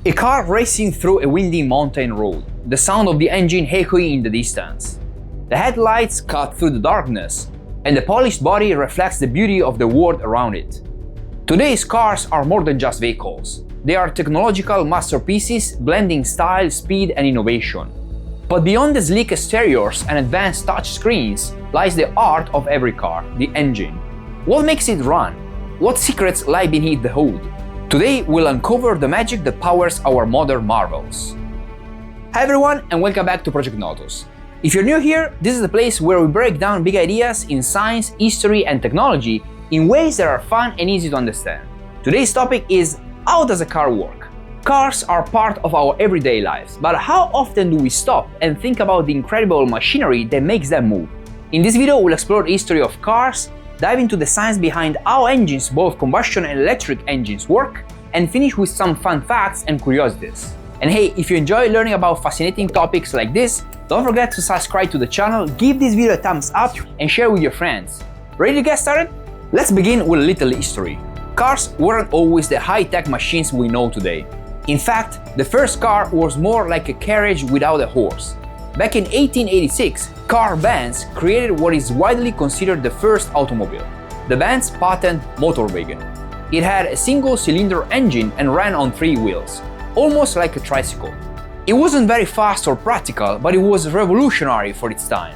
A car racing through a windy mountain road, the sound of the engine echoing in the distance. The headlights cut through the darkness, and the polished body reflects the beauty of the world around it. Today's cars are more than just vehicles. They are technological masterpieces blending style, speed, and innovation. But beyond the sleek exteriors and advanced touchscreens lies the art of every car, the engine. What makes it run? What secrets lie beneath the hood? Today we'll uncover the magic that powers our modern marvels. Hi everyone, and welcome back to Project NOTOS. If you're new here, this is the place where we break down big ideas in science, history, and technology in ways that are fun and easy to understand. Today's topic is: how does a car work? Cars are part of our everyday lives, but how often do we stop and think about the incredible machinery that makes them move? In this video, we'll explore the history of cars, dive into the science behind how engines, both combustion and electric engines, work, and finish with some fun facts and curiosities. And hey, if you enjoy learning about fascinating topics like this, don't forget to subscribe to the channel, give this video a thumbs up, and share with your friends. Ready to get started? Let's begin with a little history. Cars weren't always the high-tech machines we know today. In fact, the first car was more like a carriage without a horse. Back in 1886, Carl Benz created what is widely considered the first automobile, the Benz patent motor wagon. It had a single-cylinder engine and ran on 3 wheels, almost like a tricycle. It wasn't very fast or practical, but it was revolutionary for its time.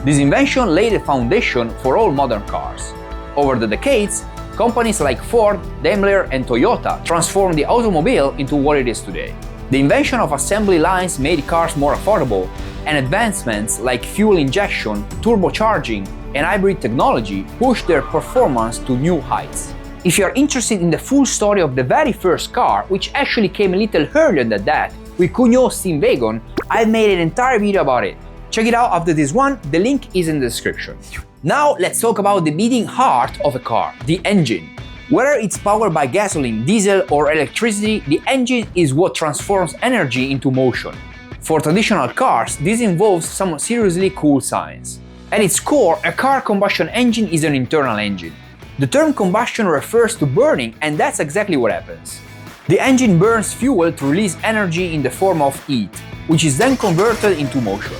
This invention laid a foundation for all modern cars. Over the decades, companies like Ford, Daimler, and Toyota transformed the automobile into what it is today. The invention of assembly lines made cars more affordable, and advancements like fuel injection, turbocharging, and hybrid technology pushed their performance to new heights. If you are interested in the full story of the very first car, which actually came a little earlier than that, with Cugnot's steam wagon, I've made an entire video about it. Check it out after this one, the link is in the description. Now let's talk about the beating heart of a car, the engine. Whether it's powered by gasoline, diesel, or electricity, the engine is what transforms energy into motion. For traditional cars, this involves some seriously cool science. At its core, a car combustion engine is an internal engine. The term combustion refers to burning, and that's exactly what happens. The engine burns fuel to release energy in the form of heat, which is then converted into motion.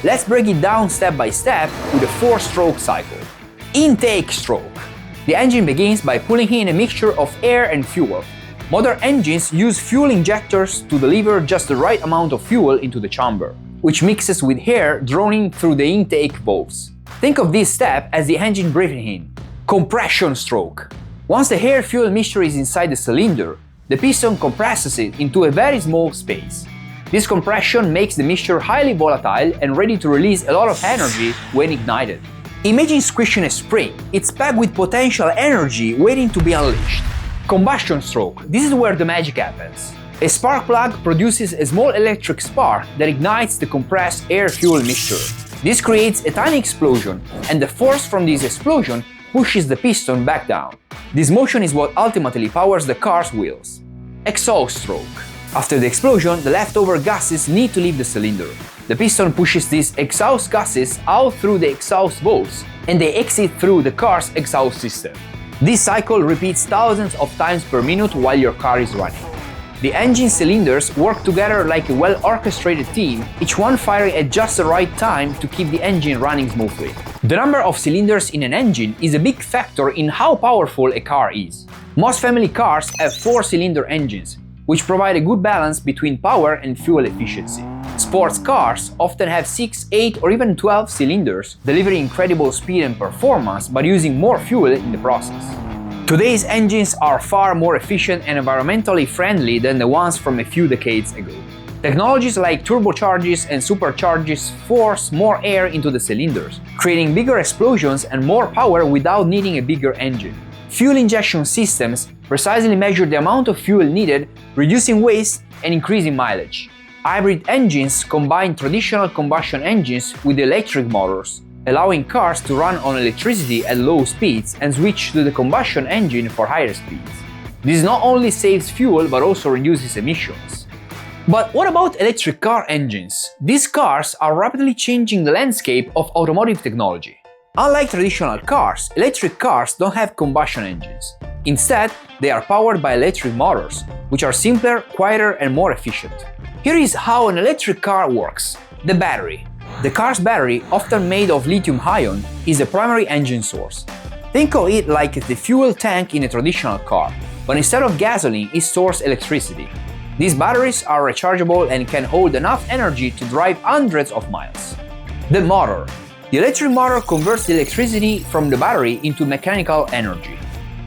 Let's break it down step by step with a 4-stroke cycle. Intake stroke. The engine begins by pulling in a mixture of air and fuel. Modern engines use fuel injectors to deliver just the right amount of fuel into the chamber, which mixes with air drowning through the intake valves. Think of this step as the engine breathing in. Compression stroke. Once the air-fuel mixture is inside the cylinder, the piston compresses it into a very small space. This compression makes the mixture highly volatile and ready to release a lot of energy when ignited. Imagine squishing a spring. It's packed with potential energy waiting to be unleashed. Combustion stroke. This is where the magic happens. A spark plug produces a small electric spark that ignites the compressed air-fuel mixture. This creates a tiny explosion, and the force from this explosion pushes the piston back down. This motion is what ultimately powers the car's wheels. Exhaust stroke. After the explosion, the leftover gases need to leave the cylinder. The piston pushes these exhaust gases out through the exhaust valves, and they exit through the car's exhaust system. This cycle repeats thousands of times per minute while your car is running. The engine cylinders work together like a well-orchestrated team, each one firing at just the right time to keep the engine running smoothly. The number of cylinders in an engine is a big factor in how powerful a car is. Most family cars have 4-cylinder engines, which provide a good balance between power and fuel efficiency. Sports cars often have 6, 8, or even 12 cylinders, delivering incredible speed and performance but using more fuel in the process. Today's engines are far more efficient and environmentally friendly than the ones from a few decades ago. Technologies like turbochargers and superchargers force more air into the cylinders, creating bigger explosions and more power without needing a bigger engine. Fuel injection systems precisely measure the amount of fuel needed, reducing waste and increasing mileage. Hybrid engines combine traditional combustion engines with electric motors, allowing cars to run on electricity at low speeds and switch to the combustion engine for higher speeds. This not only saves fuel but also reduces emissions. But what about electric car engines? These cars are rapidly changing the landscape of automotive technology. Unlike traditional cars, electric cars don't have combustion engines. Instead, they are powered by electric motors, which are simpler, quieter, and more efficient. Here is how an electric car works. The battery. The car's battery, often made of lithium-ion, is the primary engine source. Think of it like the fuel tank in a traditional car, but instead of gasoline, it stores electricity. These batteries are rechargeable and can hold enough energy to drive hundreds of miles. The motor. The electric motor converts the electricity from the battery into mechanical energy.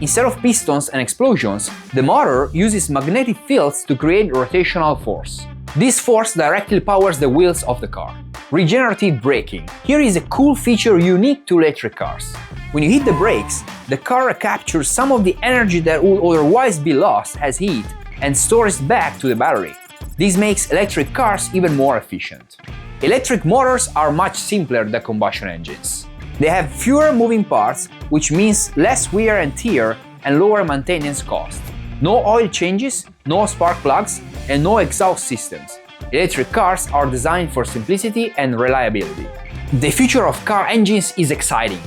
Instead of pistons and explosions, the motor uses magnetic fields to create rotational force. This force directly powers the wheels of the car. Regenerative braking. Here is a cool feature unique to electric cars. When you hit the brakes, the car recaptures some of the energy that would otherwise be lost as heat and stores it back to the battery. This makes electric cars even more efficient. Electric motors are much simpler than combustion engines. They have fewer moving parts, which means less wear and tear and lower maintenance costs. No oil changes, no spark plugs, and no exhaust systems. Electric cars are designed for simplicity and reliability. The future of car engines is exciting.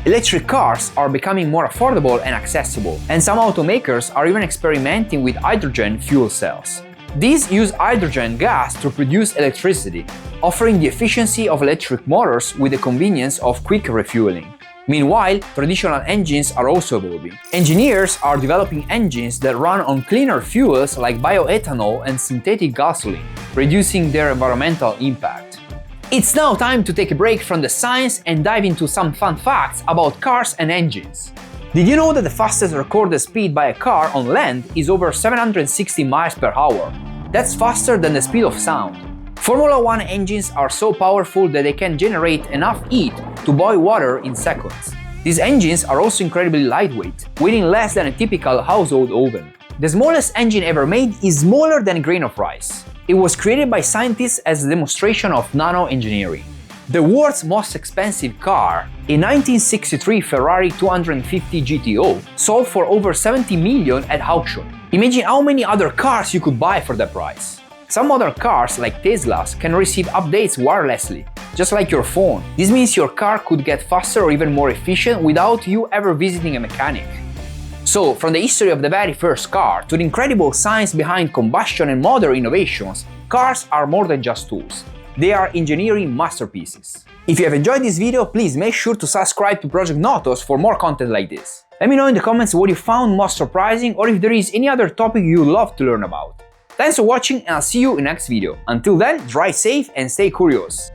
Electric cars are becoming more affordable and accessible, and some automakers are even experimenting with hydrogen fuel cells. These use hydrogen gas to produce electricity, offering the efficiency of electric motors with the convenience of quick refueling. Meanwhile, traditional engines are also evolving. Engineers are developing engines that run on cleaner fuels like bioethanol and synthetic gasoline, reducing their environmental impact. It's now time to take a break from the science and dive into some fun facts about cars and engines. Did you know that the fastest recorded speed by a car on land is over 760 miles per hour? That's faster than the speed of sound. Formula 1 engines are so powerful that they can generate enough heat to boil water in seconds. These engines are also incredibly lightweight, weighing less than a typical household oven. The smallest engine ever made is smaller than a grain of rice. It was created by scientists as a demonstration of nano-engineering. The world's most expensive car, a 1963 Ferrari 250 GTO, sold for over 70 million at auction. Imagine how many other cars you could buy for that price. Some other cars, like Teslas, can receive updates wirelessly, just like your phone. This means your car could get faster or even more efficient without you ever visiting a mechanic. So, from the history of the very first car to the incredible science behind combustion and modern innovations, cars are more than just tools. They are engineering masterpieces. If you have enjoyed this video, please make sure to subscribe to Project NOTOS for more content like this. Let me know in the comments what you found most surprising or if there is any other topic you'd love to learn about. Thanks for watching and I'll see you in the next video. Until then, drive safe and stay curious.